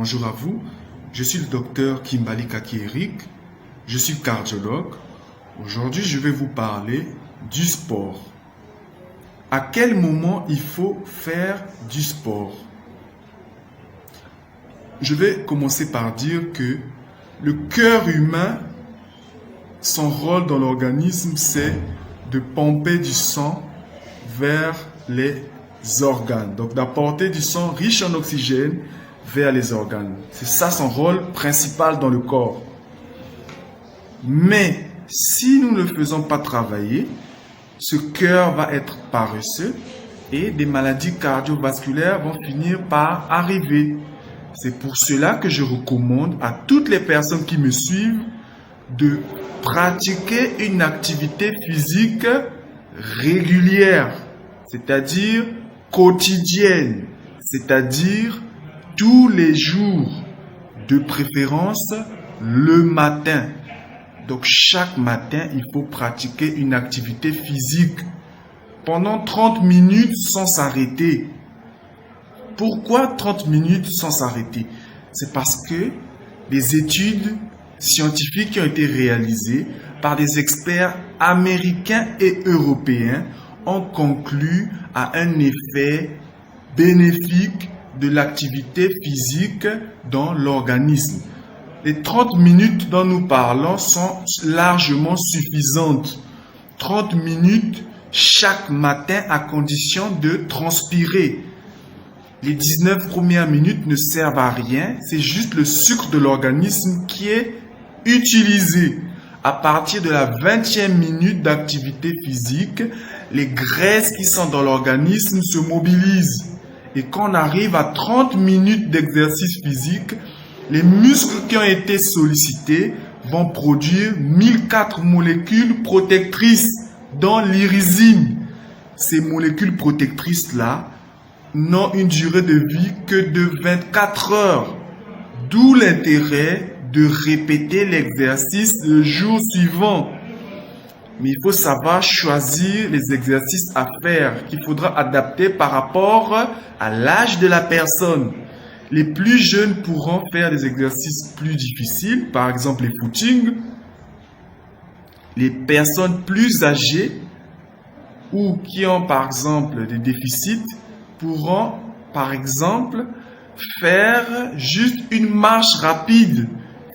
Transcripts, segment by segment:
Bonjour à vous, je suis le docteur Kimbali Kaki-Eric, je suis cardiologue. Aujourd'hui, je vais vous parler du sport. À quel moment il faut faire du sport? Je vais commencer par dire que le cœur humain, son rôle dans l'organisme, c'est de pomper du sang vers les organes. Donc d'apporter du sang riche en oxygène vers les organes. C'est ça son rôle principal dans le corps. Mais si nous ne le faisons pas travailler, ce cœur va être paresseux et des maladies cardiovasculaires vont finir par arriver. C'est pour cela que je recommande à toutes les personnes qui me suivent de pratiquer une activité physique régulière, c'est-à-dire quotidienne, c'est-à-dire tous les jours, de préférence le matin. Donc chaque matin, il faut pratiquer une activité physique pendant 30 minutes sans s'arrêter. Pourquoi 30 minutes sans s'arrêter? C'est parce que des études scientifiques qui ont été réalisées par des experts américains et européens ont conclu à un effet bénéfique de l'activité physique dans l'organisme. Les 30 minutes dont nous parlons sont largement suffisantes. 30 minutes chaque matin à condition de transpirer. Les 19 premières minutes ne servent à rien, c'est juste le sucre de l'organisme qui est utilisé. À partir de la 20e minute d'activité physique, les graisses qui sont dans l'organisme se mobilisent. Et quand on arrive à 30 minutes d'exercice physique, les muscles qui ont été sollicités vont produire 1004 molécules protectrices dans l'irysine. Ces molécules protectrices-là n'ont une durée de vie que de 24 heures. D'où l'intérêt de répéter l'exercice le jour suivant. Mais il faut savoir choisir les exercices à faire qu'il faudra adapter par rapport à l'âge de la personne. Les plus jeunes pourront faire des exercices plus difficiles, par exemple les footings. Les personnes plus âgées ou qui ont par exemple des déficits pourront par exemple faire juste une marche rapide,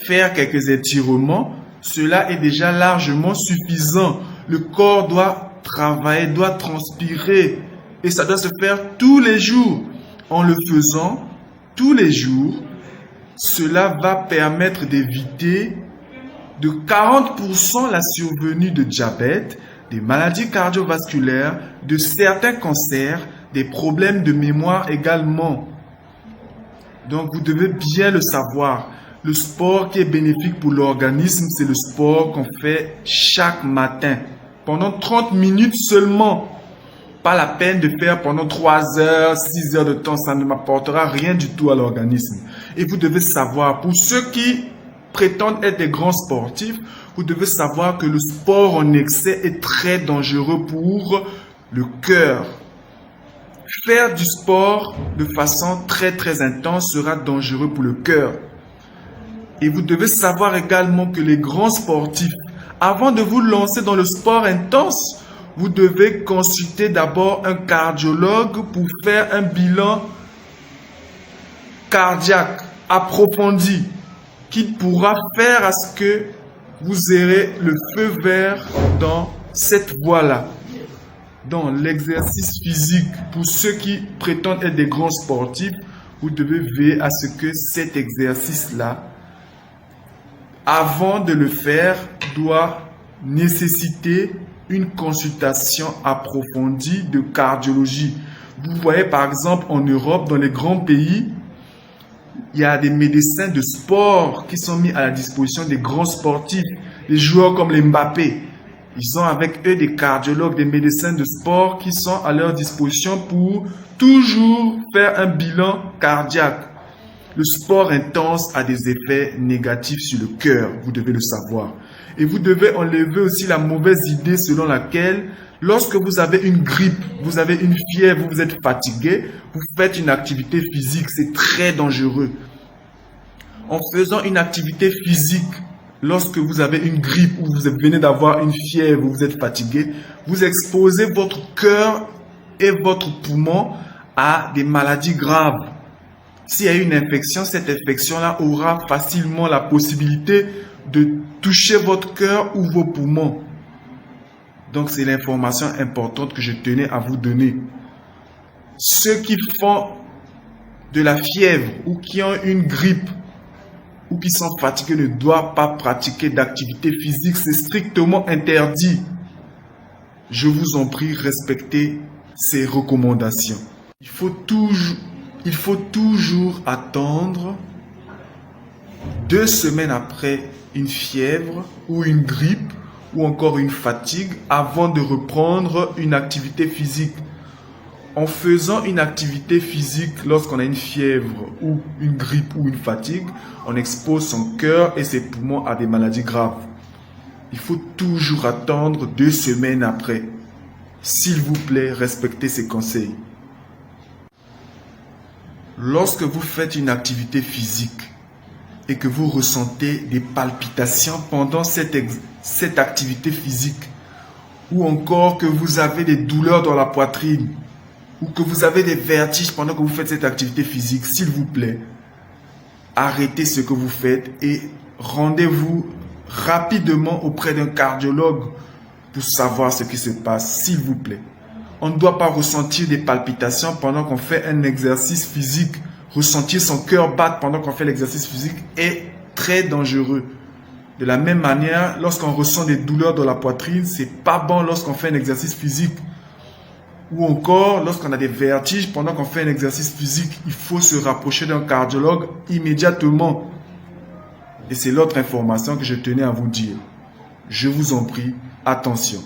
faire quelques étirements. Cela est déjà largement suffisant. Le corps doit travailler, doit transpirer et ça doit se faire tous les jours. En le faisant tous les jours, cela va permettre d'éviter de 40% la survenue de diabète, des maladies cardiovasculaires, de certains cancers, des problèmes de mémoire également. Donc vous devez bien le savoir. Le sport qui est bénéfique pour l'organisme, c'est le sport qu'on fait chaque matin. Pendant 30 minutes seulement. Pas la peine de faire pendant 3 heures, 6 heures de temps. Ça ne m'apportera rien du tout à l'organisme. Et vous devez savoir, pour ceux qui prétendent être des grands sportifs, vous devez savoir que le sport en excès est très dangereux pour le cœur. Faire du sport de façon très intense sera dangereux pour le cœur. Et vous devez savoir également que les grands sportifs, avant de vous lancer dans le sport intense, vous devez consulter d'abord un cardiologue pour faire un bilan cardiaque approfondi qui pourra faire à ce que vous aurez le feu vert dans cette voie-là. Dans l'exercice physique, pour ceux qui prétendent être des grands sportifs, vous devez veiller à ce que cet exercice-là, avant de le faire, doit nécessiter une consultation approfondie de cardiologie. Vous voyez par exemple en Europe, dans les grands pays, il y a des médecins de sport qui sont mis à la disposition des grands sportifs. Les joueurs comme les Mbappé, ils ont avec eux des cardiologues, des médecins de sport qui sont à leur disposition pour toujours faire un bilan cardiaque. Le sport intense a des effets négatifs sur le cœur, vous devez le savoir. Et vous devez enlever aussi la mauvaise idée selon laquelle lorsque vous avez une grippe, vous avez une fièvre, vous êtes fatigué, vous faites une activité physique, c'est très dangereux. En faisant une activité physique, lorsque vous avez une grippe ou vous venez d'avoir une fièvre ou vous êtes fatigué, vous exposez votre cœur et votre poumon à des maladies graves. S'il y a une infection, cette infection-là aura facilement la possibilité de toucher votre cœur ou vos poumons. Donc, c'est l'information importante que je tenais à vous donner. Ceux qui font de la fièvre ou qui ont une grippe ou qui sont fatigués ne doivent pas pratiquer d'activité physique. C'est strictement interdit. Je vous en prie, respectez ces recommandations. Il faut toujours attendre 2 semaines après une fièvre ou une grippe ou encore une fatigue avant de reprendre une activité physique. En faisant une activité physique lorsqu'on a une fièvre ou une grippe ou une fatigue, on expose son cœur et ses poumons à des maladies graves. Il faut toujours attendre 2 semaines après. S'il vous plaît, respectez ces conseils. Lorsque vous faites une activité physique et que vous ressentez des palpitations pendant cette activité physique, ou encore que vous avez des douleurs dans la poitrine, ou que vous avez des vertiges pendant que vous faites cette activité physique, s'il vous plaît, arrêtez ce que vous faites et rendez-vous rapidement auprès d'un cardiologue pour savoir ce qui se passe, s'il vous plaît. On ne doit pas ressentir des palpitations pendant qu'on fait un exercice physique. Ressentir son cœur battre pendant qu'on fait l'exercice physique est très dangereux. De la même manière, lorsqu'on ressent des douleurs dans la poitrine, c'est pas bon lorsqu'on fait un exercice physique. Ou encore, lorsqu'on a des vertiges pendant qu'on fait un exercice physique, il faut se rapprocher d'un cardiologue immédiatement. Et c'est l'autre information que je tenais à vous dire. Je vous en prie, attention.